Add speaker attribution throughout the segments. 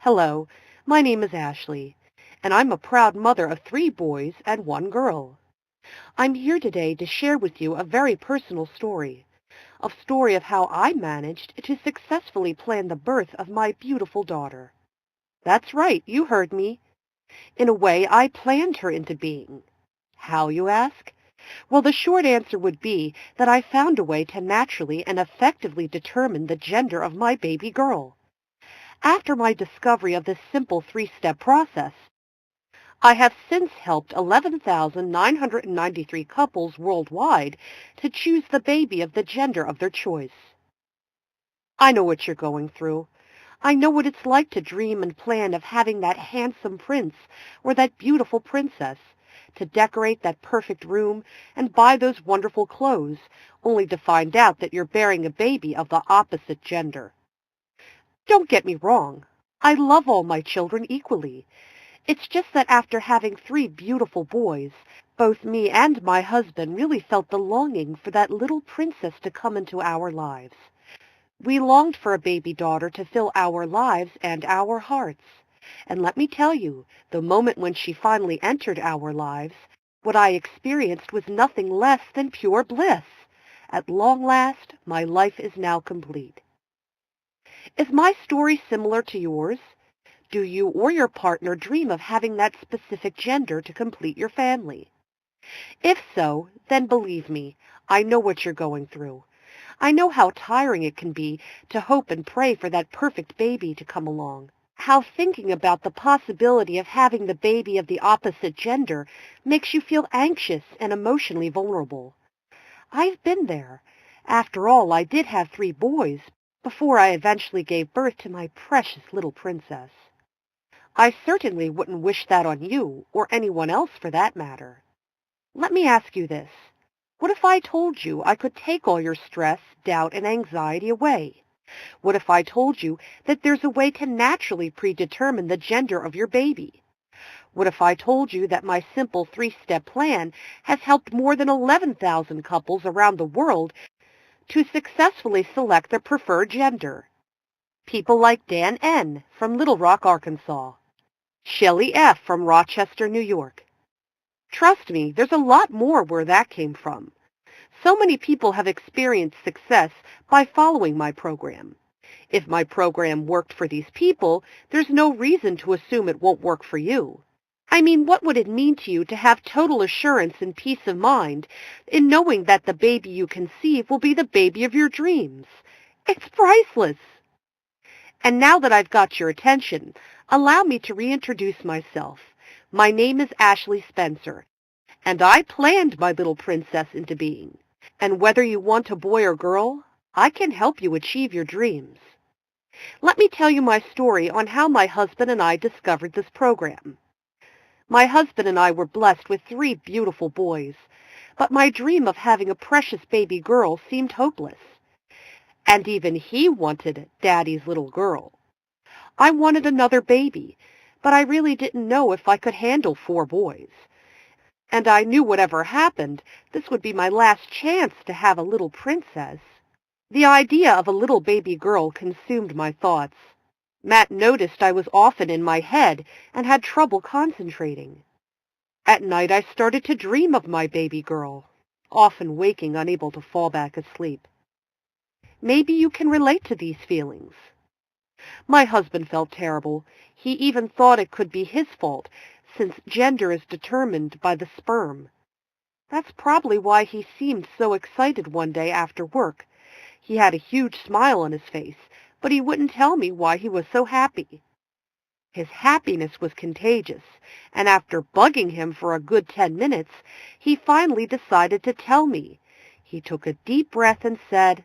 Speaker 1: Hello, my name is Ashley, and I'm a proud mother of 3 boys and 1 girl. I'm here today to share with you a very personal story of how I managed to successfully plan the birth of my beautiful daughter. That's right, you heard me. In a way, I planned her into being. How, you ask? Well, the short answer would be that I found a way to naturally and effectively determine the gender of my baby girl. After my discovery of this simple 3-step process, I have since helped 11,993 couples worldwide to choose the baby of the gender of their choice. I know what you're going through. I know what it's like to dream and plan of having that handsome prince or that beautiful princess, to decorate that perfect room and buy those wonderful clothes, only to find out that you're bearing a baby of the opposite gender. Don't get me wrong. I love all my children equally. It's just that after having 3 beautiful boys, both me and my husband really felt the longing for that little princess to come into our lives. We longed for a baby daughter to fill our lives and our hearts. And let me tell you, the moment when she finally entered our lives, what I experienced was nothing less than pure bliss. At long last, my life is now complete. Is my story similar to yours? Do you or your partner dream of having that specific gender to complete your family? If so, then believe me, I know what you're going through. I know how tiring it can be to hope and pray for that perfect baby to come along. How thinking about the possibility of having the baby of the opposite gender makes you feel anxious and emotionally vulnerable. I've been there. After all, I did have 3 boys before I eventually gave birth to my precious little princess. I certainly wouldn't wish that on you, or anyone else for that matter. Let me ask you this. What if I told you I could take all your stress, doubt, and anxiety away? What if I told you that there's a way to naturally predetermine the gender of your baby? What if I told you that my simple 3-step plan has helped more than 11,000 couples around the world to successfully select their preferred gender? People like Dan N. from Little Rock, Arkansas. Shelley F. from Rochester, New York. Trust me, there's a lot more where that came from. So many people have experienced success by following my program. If my program worked for these people, there's no reason to assume it won't work for you. I mean, what would it mean to you to have total assurance and peace of mind in knowing that the baby you conceive will be the baby of your dreams? It's priceless. And now that I've got your attention, allow me to reintroduce myself. My name is Ashley Spencer, and I planned my little princess into being. And whether you want a boy or girl, I can help you achieve your dreams. Let me tell you my story on how my husband and I discovered this program. My husband and I were blessed with 3 beautiful boys, but my dream of having a precious baby girl seemed hopeless. And even he wanted Daddy's little girl. I wanted another baby, but I really didn't know if I could handle 4 boys. And I knew whatever happened, this would be my last chance to have a little princess. The idea of a little baby girl consumed my thoughts. Matt noticed I was often in my head and had trouble concentrating. At night I started to dream of my baby girl, often waking unable to fall back asleep. Maybe you can relate to these feelings. My husband felt terrible. He even thought it could be his fault, since gender is determined by the sperm. That's probably why he seemed so excited one day after work. He had a huge smile on his face, but he wouldn't tell me why he was so happy. His happiness was contagious, and after bugging him for a good 10 minutes, he finally decided to tell me. He took a deep breath and said,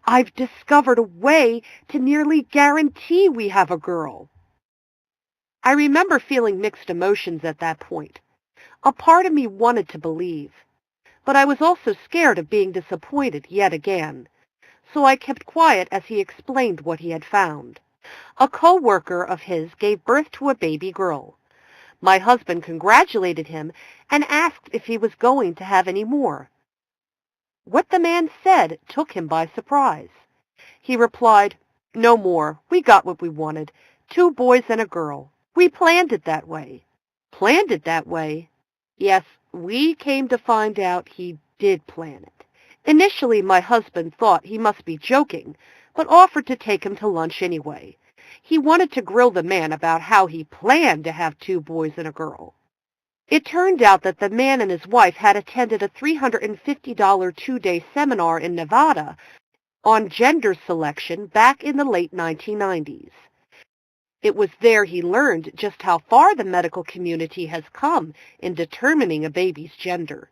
Speaker 1: "I've discovered a way to nearly guarantee we have a girl." I remember feeling mixed emotions at that point. A part of me wanted to believe, but I was also scared of being disappointed yet again. So I kept quiet as he explained what he had found. A co-worker of his gave birth to a baby girl. My husband congratulated him and asked if he was going to have any more. What the man said took him by surprise. He replied, "No more. We got what we wanted. 2 boys and a girl. We planned it that way. Planned it that way? Yes, we came to find out he did plan it. Initially, my husband thought he must be joking, but offered to take him to lunch anyway. He wanted to grill the man about how he planned to have 2 boys and a girl. It turned out that the man and his wife had attended a $350 two-day seminar in Nevada on gender selection back in the late 1990s. It was there he learned just how far the medical community has come in determining a baby's gender.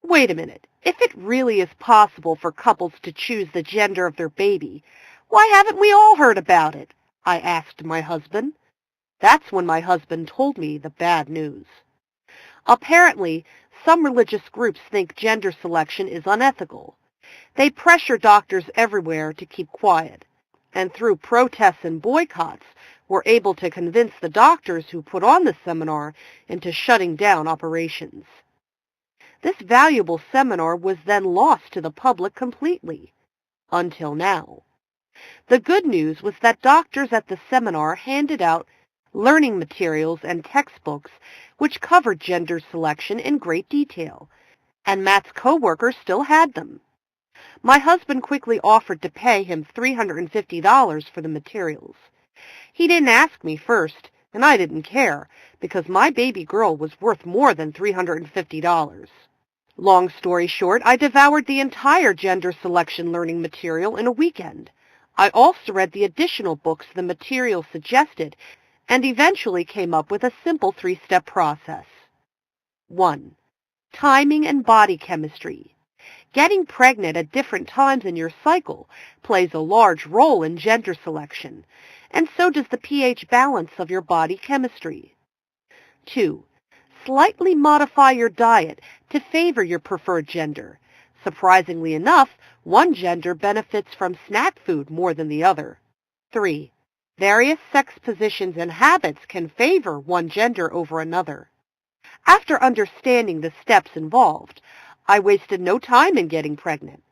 Speaker 1: Wait a minute. If it really is possible for couples to choose the gender of their baby, why haven't we all heard about it? I asked my husband. That's when my husband told me the bad news. Apparently, some religious groups think gender selection is unethical. They pressure doctors everywhere to keep quiet, and through protests and boycotts, were able to convince the doctors who put on the seminar into shutting down operations. This valuable seminar was then lost to the public completely, until now. The good news was that doctors at the seminar handed out learning materials and textbooks which covered gender selection in great detail, and Matt's coworkers still had them. My husband quickly offered to pay him $350 for the materials. He didn't ask me first, and I didn't care, because my baby girl was worth more than $350. Long story short, I devoured the entire gender selection learning material in a weekend. I also read the additional books the material suggested and eventually came up with a simple 3-step process. 1. Timing and body chemistry. Getting pregnant at different times in your cycle plays a large role in gender selection, and so does the pH balance of your body chemistry. 2. Slightly modify your diet to favor your preferred gender. Surprisingly enough, one gender benefits from snack food more than the other. 3. Various sex positions and habits can favor one gender over another. After understanding the steps involved, I wasted no time in getting pregnant.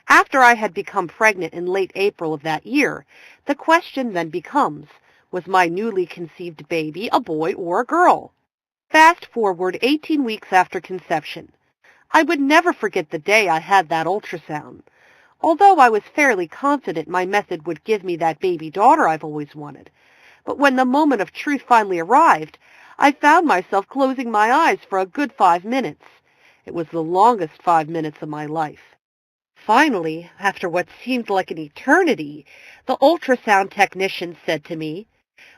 Speaker 1: After I had become pregnant in late April of that year, the question then becomes, was my newly conceived baby a boy or a girl? Fast forward 18 weeks after conception. I would never forget the day I had that ultrasound. Although I was fairly confident my method would give me that baby daughter I've always wanted. But when the moment of truth finally arrived, I found myself closing my eyes for a good 5 minutes. It was the longest 5 minutes of my life. Finally, after what seemed like an eternity, the ultrasound technician said to me,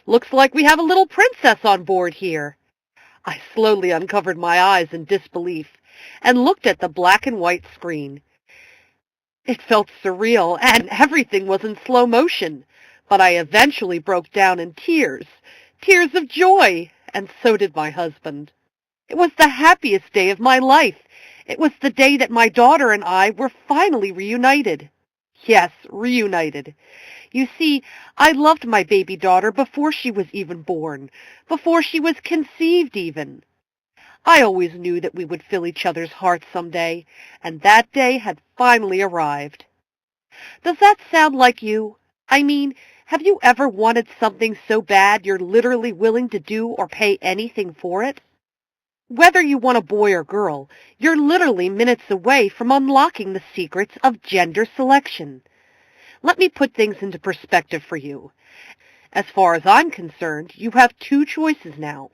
Speaker 1: "Looks like we have a little princess on board here." I slowly uncovered my eyes in disbelief and looked at the black and white screen. It felt surreal, and everything was in slow motion, but I eventually broke down in tears of joy, and so did my husband. It was the happiest day of my life. It was the day that my daughter and I were finally reunited. Yes, reunited. You see, I loved my baby daughter before she was even born, before she was conceived even. I always knew that we would fill each other's hearts someday, and that day had finally arrived. Does that sound like you? I mean, have you ever wanted something so bad you're literally willing to do or pay anything for it? Whether you want a boy or girl, you're literally minutes away from unlocking the secrets of gender selection. Let me put things into perspective for you. As far as I'm concerned, you have 2 choices now.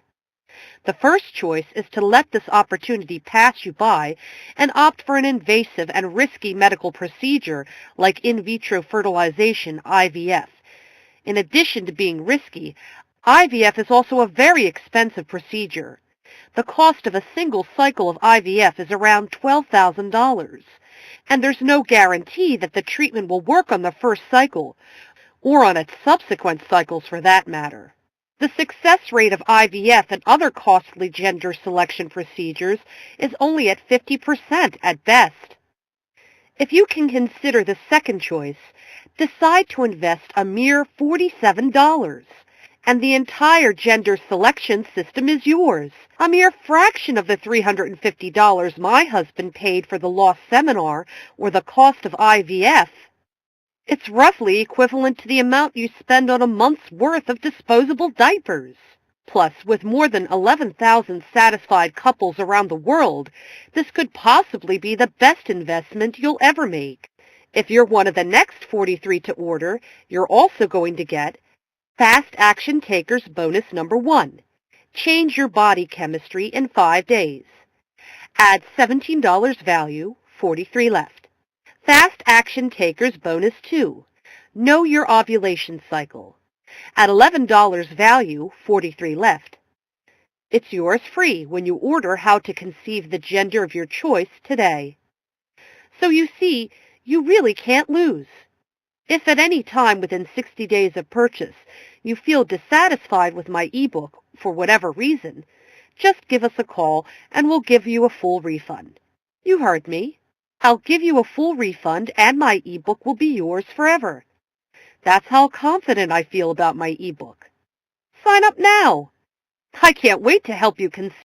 Speaker 1: The first choice is to let this opportunity pass you by and opt for an invasive and risky medical procedure like in vitro fertilization, IVF. In addition to being risky, IVF is also a very expensive procedure. The cost of a single cycle of IVF is around $12,000, and there's no guarantee that the treatment will work on the first cycle, or on its subsequent cycles for that matter. The success rate of IVF and other costly gender selection procedures is only at 50% at best. If you can consider the second choice, decide to invest a mere $47, and the entire gender selection system is yours. A mere fraction of the $350 my husband paid for the lost seminar or the cost of IVF. It's roughly equivalent to the amount you spend on a month's worth of disposable diapers. Plus, with more than 11,000 satisfied couples around the world, this could possibly be the best investment you'll ever make. If you're one of the next 43 to order, you're also going to get Fast Action Takers Bonus Number 1. Change your body chemistry in 5 days. Add $17 value, 43 left. Fast Action Takers Bonus 2. Know your ovulation cycle. At $11 value, 43 left. It's yours free when you order How to Conceive the Gender of Your Choice today. So you see, you really can't lose. If at any time within 60 days of purchase you feel dissatisfied with my ebook for whatever reason, just give us a call and we'll give you a full refund. You heard me. I'll give you a full refund and my ebook will be yours forever. That's how confident I feel about my ebook. Sign up now. I can't wait to help you conceive.